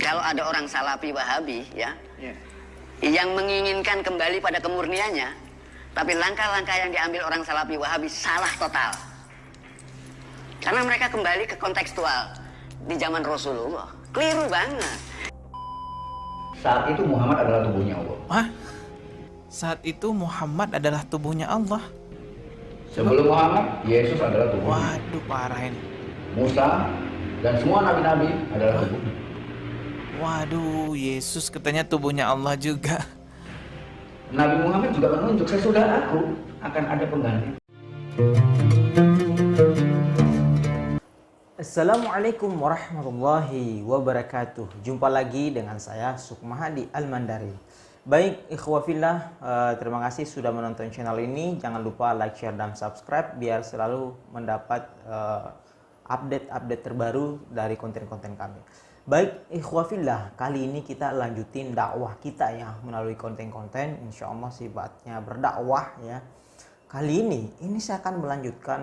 kalau ada orang Salafi Wahabi ya, yang menginginkan kembali pada kemurniannya, tapi langkah-langkah yang diambil orang Salafi Wahabi salah total. Karena mereka kembali ke kontekstual di zaman Rasulullah. Keliru banget. Saat itu Muhammad adalah tubuhnya Allah. Hah? Saat itu Muhammad adalah tubuhnya Allah. Sebelum Muhammad, Yesus adalah tubuhnya. Waduh, parah ini. Musa dan semua nabi-nabi adalah tubuhnya. Waduh, Yesus katanya tubuhnya Allah juga. Nabi Muhammad juga menunjuk sesudah aku akan ada pengganti. Assalamualaikum warahmatullahi wabarakatuh. Jumpa lagi dengan saya Sukmahadi Al-Mandari. Baik, ikhwafillah, terima kasih sudah menonton channel ini. Jangan lupa like, share, dan subscribe biar selalu mendapat update-update terbaru dari konten-konten kami. Baik, ikhwafillah, kali ini kita lanjutin dakwah kita ya melalui konten-konten. Insya Allah sifatnya berdakwah ya. Kali ini saya akan melanjutkan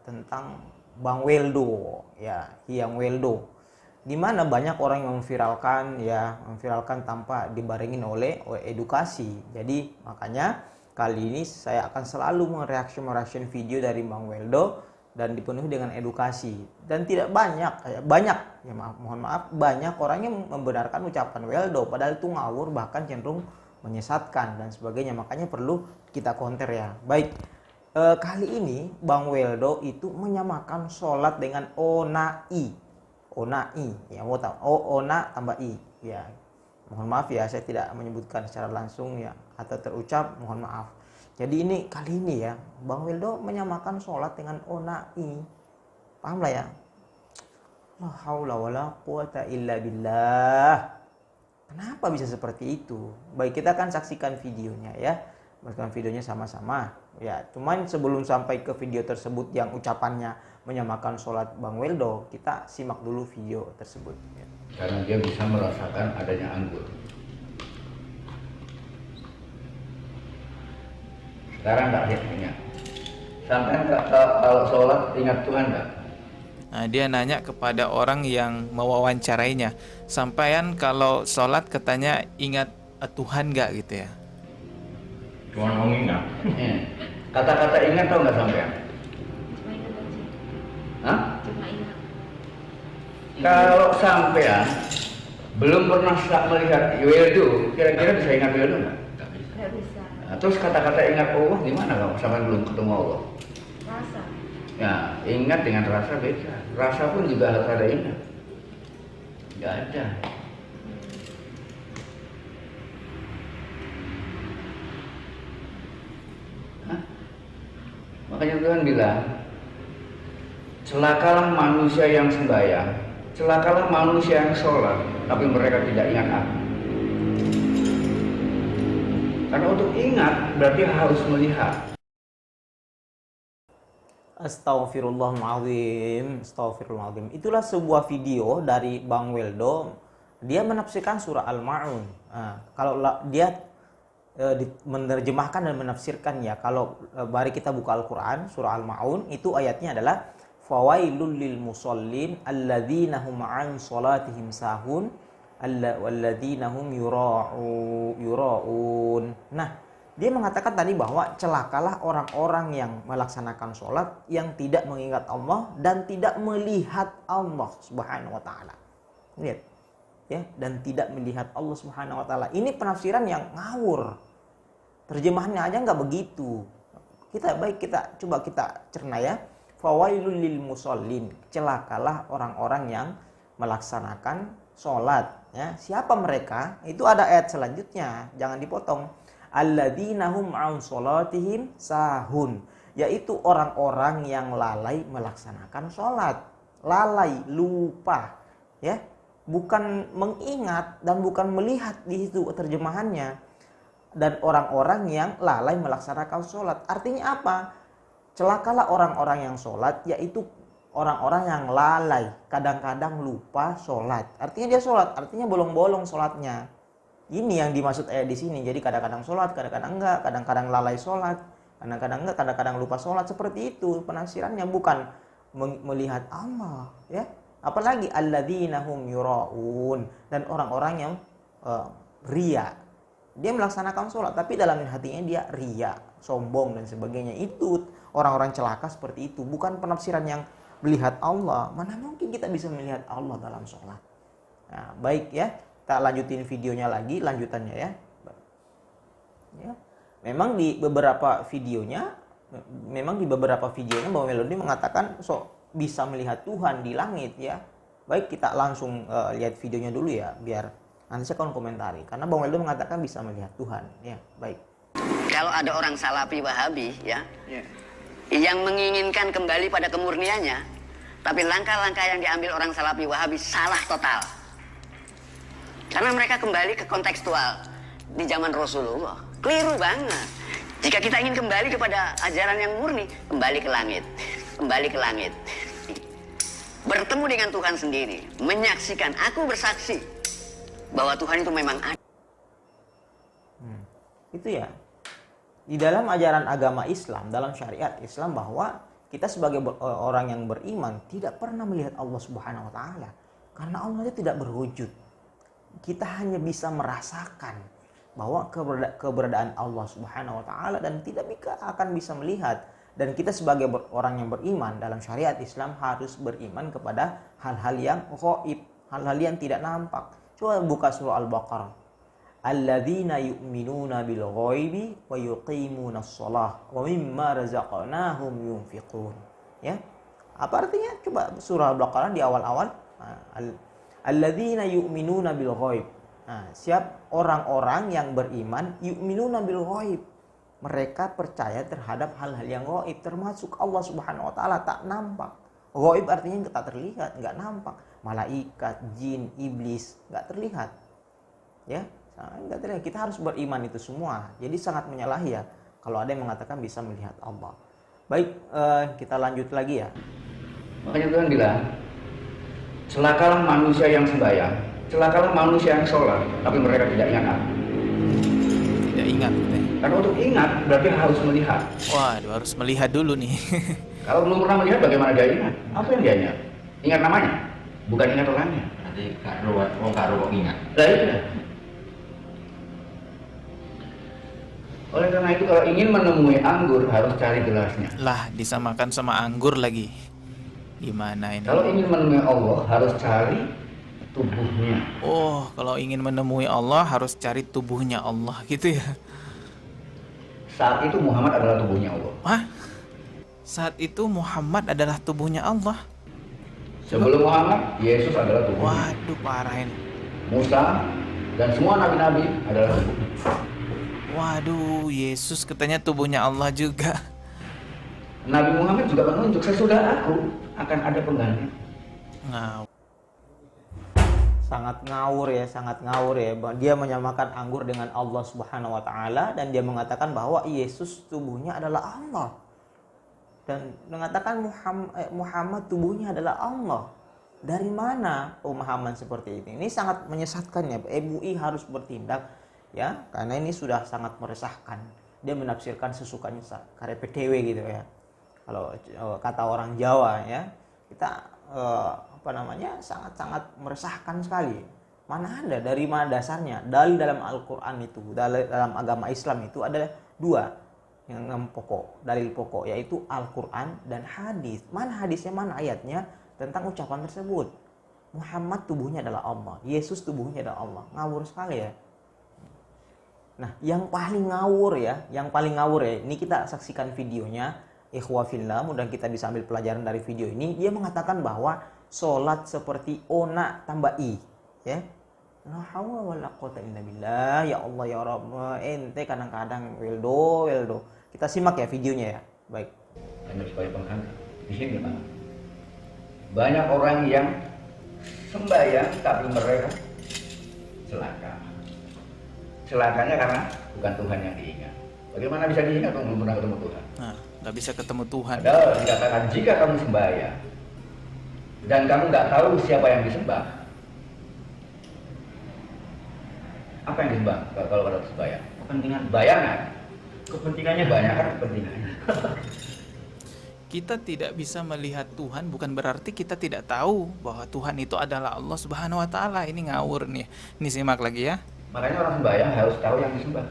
tentang Bang Weldo ya, Hyang Weldo, di mana banyak orang yang memviralkan tanpa dibarengin oleh edukasi. Jadi makanya kali ini saya akan selalu mereaksi video dari Bang Weldo dan dipenuhi dengan edukasi. Dan tidak banyak ya, mohon maaf, banyak orang yang membenarkan ucapan Weldo padahal itu ngawur, bahkan cenderung menyesatkan dan sebagainya. Makanya perlu kita counter ya. Baik, kali ini Bang Weldo itu menyamakan sholat dengan onai ya, mau tahu ona tambah i ya. Mohon maaf ya, saya tidak menyebutkan secara langsung ya atau terucap, mohon maaf. Jadi ini kali ini ya Bang Weldo menyamakan sholat dengan onai, paham lah ya. La haula wala quwata illa billah. Kenapa bisa seperti itu? Baik, kita akan saksikan videonya ya. Saksikan videonya sama-sama ya. Cuman sebelum sampai ke video tersebut yang ucapannya menyamakan sholat Bang Weldo, kita simak dulu video tersebut ya. Karena dia bisa merasakan adanya anggur. Sekarang tak ingat. Sampai kalau sholat ingat Tuhan nggak? Nah, dia nanya kepada orang yang mewawancarainya, sampaian kalau sholat katanya ingat Tuhan nggak gitu ya? Cuma mau ingat. Kata-kata ingat tau nggak sampean? Hah? Kalau sampean belum pernah melihat Weldo, kira-kira bisa ingat Weldo nggak? Nggak bisa. Nah, terus kata-kata ingat Allah gimana kalau sampean belum ketemu Allah? Rasa. Ya, ingat dengan rasa beda. Rasa pun juga harus ada ingat. Nggak ada. Makanya Tuhan bilang, celakalah manusia yang sembahyang, celakalah manusia yang sholat, tapi mereka tidak ingat aku. Karena untuk ingat berarti harus melihat. Astagfirullahaladzim. Itulah sebuah video dari Bang Weldo. Dia menafsirkan surah Al-Ma'un. Kalau dia menerjemahkan dan menafsirkan ya, kalau mari kita buka Al-Quran surah Al-Ma'un, itu ayatnya adalah fawailul lil musallin alladzina hum an salatihim sahun walladzina hum yura'un. Nah, dia mengatakan tadi bahwa celakalah orang-orang yang melaksanakan sholat yang tidak mengingat Allah dan tidak melihat Allah Subhanahu wa taala. Lihat ya, dan tidak melihat Allah Subhanahu wa taala. Ini penafsiran yang ngawur. Terjemahannya aja nggak begitu. Kita coba kita cerna ya. Fawailul lil musallin, celakalah orang-orang yang melaksanakan sholat ya. Siapa mereka? Itu ada ayat selanjutnya, jangan dipotong. Alladzina hum an sholatihim sahun, yaitu orang-orang yang lalai melaksanakan sholat. Lalai, lupa ya. Bukan mengingat dan bukan melihat di situ terjemahannya. Dan orang-orang yang lalai melaksanakan sholat. Artinya apa? Celakalah orang-orang yang sholat, yaitu orang-orang yang lalai, kadang-kadang lupa sholat. Artinya dia sholat, artinya bolong-bolong sholatnya. Ini yang dimaksud ayat di sini. Jadi kadang-kadang sholat, kadang-kadang enggak, kadang-kadang lalai sholat, kadang-kadang enggak, kadang-kadang lupa sholat. Seperti itu penafsirannya, bukan melihat Allah ya. Apalagi alladzina hum yuraun, dan orang-orang yang ria. Dia melaksanakan sholat tapi dalam hatinya dia ria, sombong dan sebagainya. Itu orang-orang celaka seperti itu. Bukan penafsiran yang melihat Allah. Mana mungkin kita bisa melihat Allah dalam sholat. Nah, baik ya, kita lanjutin videonya lagi, lanjutannya ya. Ya. Memang di beberapa videonya Bang Melody mengatakan bisa melihat Tuhan di langit ya. Baik, kita langsung lihat videonya dulu ya, biar nanti saya akan komentari. Karena Bang Melody mengatakan bisa melihat Tuhan ya. Baik. Kalau ada orang Salafi Wahabi ya, yang menginginkan kembali pada kemurniannya, tapi langkah-langkah yang diambil orang Salafi Wahabi salah total. Karena mereka kembali ke kontekstual di zaman Rasulullah. Keliru banget. Jika kita ingin kembali kepada ajaran yang murni, kembali ke langit. Kembali ke langit. Bertemu dengan Tuhan sendiri. Menyaksikan, aku bersaksi bahwa Tuhan itu memang ada. Itu ya. Di dalam ajaran agama Islam, dalam syariat Islam, bahwa kita sebagai orang yang beriman tidak pernah melihat Allah Subhanahu wa taala. Karena Allah itu tidak berwujud. Kita hanya bisa merasakan bahwa keberadaan Allah Subhanahu wa taala dan tidak akan bisa melihat. Dan kita sebagai orang yang beriman dalam syariat Islam harus beriman kepada hal-hal yang ghaib, hal-hal yang tidak nampak. Coba buka surah Al-Baqarah. Alladzina yu'minuna bil ghaibi wa yuqimunas shalah wa mimma razaqnahum yunfiqun. Ya. Apa artinya? Coba surah Al-Baqarah di awal-awal. Alladzina yu'minuna bil ghaib. Nah, siap orang-orang yang beriman yu'minuna bil ghaib. Mereka percaya terhadap hal-hal yang ghaib, termasuk Allah Subhanahu wa taala tak nampak. Ghaib artinya tak terlihat, enggak nampak. Malaikat, jin, iblis enggak terlihat. Ya, enggak terlihat. Kita harus beriman itu semua. Jadi sangat menyalahi ya kalau ada yang mengatakan bisa melihat Allah. Baik, kita lanjut lagi ya. Makanya Tuhan bilang, celakalah manusia yang sembahyang, celakalah manusia yang sholat, tapi mereka tidak ingat aku. Tidak ingat gitu ya. Karena untuk ingat berarti harus melihat. Waduh, harus melihat dulu nih. Kalau belum pernah melihat, bagaimana dia ingat? Apa yang dia ingat? Ingat namanya, bukan ingat orangnya. Nanti kak Ruwat ingat. Lah itu. Oleh karena itu kalau ingin menemui anggur harus cari gelasnya. Lah, disamakan sama anggur lagi. Gimana ini? Kalau ingin menemui Allah harus cari tubuhnya. Oh, kalau ingin menemui Allah harus cari tubuhnya Allah gitu ya. Saat itu Muhammad adalah tubuhnya Allah. Hah? Saat itu Muhammad adalah tubuhnya Allah. Sebelum Muhammad, Yesus adalah tubuhnya. Waduh, parah ini. Musa dan semua nabi-nabi adalah tubuhnya. Waduh, Yesus katanya tubuhnya Allah juga. Nabi Muhammad juga menunjuk sesudah aku akan ada pengganti. Sangat ngawur ya. Dia menyamakan anggur dengan Allah Subhanahu wa taala dan dia mengatakan bahwa Yesus tubuhnya adalah Allah. Dan mengatakan Muhammad tubuhnya adalah Allah. Dari mana pemahaman seperti ini? Ini sangat menyesatkan ya. MUI harus bertindak ya, karena ini sudah sangat meresahkan. Dia menafsirkan sesukanya karya PTW gitu ya. Kalau kata orang Jawa ya, kita sangat-sangat meresahkan sekali. Mana ada, dari mana dasarnya? Dalil dalam Al-Quran itu, dalam agama Islam itu ada dua yang pokok, dalil pokok, yaitu Al-Quran dan hadis. Mana hadisnya, mana ayatnya tentang ucapan tersebut? Muhammad tubuhnya adalah Allah, Yesus tubuhnya adalah Allah. Ngawur sekali ya. Nah, yang paling ngawur ya, ini kita saksikan videonya. Ikhwafillah, mudah kita bisa ambil pelajaran dari video ini. Dia mengatakan bahwa sholat seperti ona tambah i, ya. La haula wala quwata illa billah. Ya Allah ya Rabb, ente kadang-kadang weldo. Kita simak ya videonya ya. Baik. Hanya supaya penghantar. Di sini Pak. Banyak orang yang sembahyang tapi mereka celaka. Celakanya karena bukan Tuhan yang diingat. Bagaimana bisa diingat kalau belum pernah ketemu Tuhan? Nah, nggak bisa ketemu Tuhan. Padahal dikatakan jika kamu sembahyang dan kamu nggak tahu siapa yang disembah, apa yang disembah kalau pada sembahyang? Kepentingan bayangan. Kepentingannya banyak kan kepentingannya. kita tidak bisa melihat Tuhan bukan berarti kita tidak tahu bahwa Tuhan itu adalah Allah Subhanahu wa taala. Ini ngawur nih. Ini simak lagi ya. Makanya orang sembahyang harus tahu yang disembah.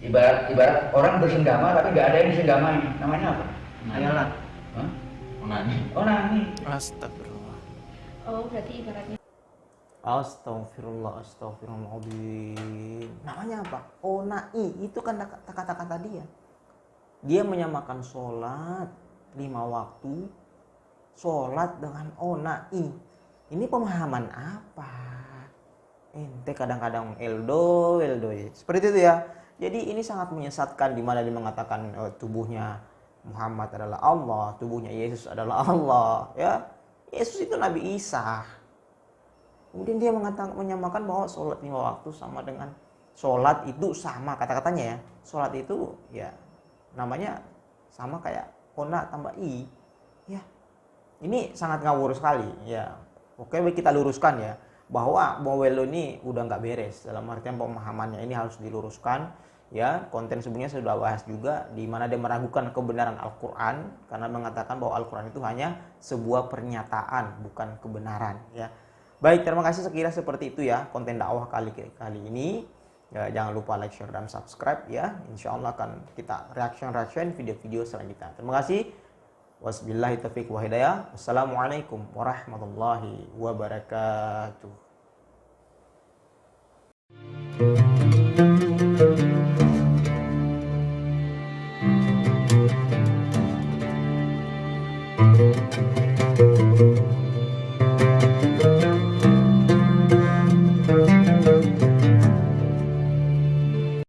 Ibarat orang bersenggama tapi nggak ada yang disenggamai. Namanya apa? Hayalan. Hah? Onani. Onani. Astagfirullah. Oh, berarti ibaratnya Astagfirullah, astagfirullahaladzim. Namanya apa? Onai. Itu kan kata-kata dia. Dia menyamakan sholat 5 waktu, sholat dengan onai. Ini pemahaman apa? Ente kadang-kadang eldo ya. Seperti itu ya. Jadi ini sangat menyesatkan di mana dia mengatakan tubuhnya Muhammad adalah Allah, tubuhnya Yesus adalah Allah, ya. Yesus itu Nabi Isa. Kemudian dia menyamakan bahwa sholat 5 waktu sama dengan sholat itu sama kata-katanya ya. Sholat itu ya namanya sama kayak kona tambah i. Ya. Ini sangat ngawur sekali ya. Oke, kita luruskan ya bahwa Bowelo ini udah nggak beres, dalam artian pemahamannya ini harus diluruskan ya. Konten sebelumnya saya sudah bahas juga di mana dia meragukan kebenaran Al-Qur'an karena mengatakan bahwa Al-Qur'an itu hanya sebuah pernyataan bukan kebenaran ya. Baik, terima kasih, sekira seperti itu ya konten dakwah kali ini. Ya, jangan lupa like, share, dan subscribe ya. Insya Allah akan kita reaction video-video selanjutnya. Terima kasih. Wassalamualaikum taufiq wa hidayah. Wassalamualaikum warahmatullahi wabarakatuh.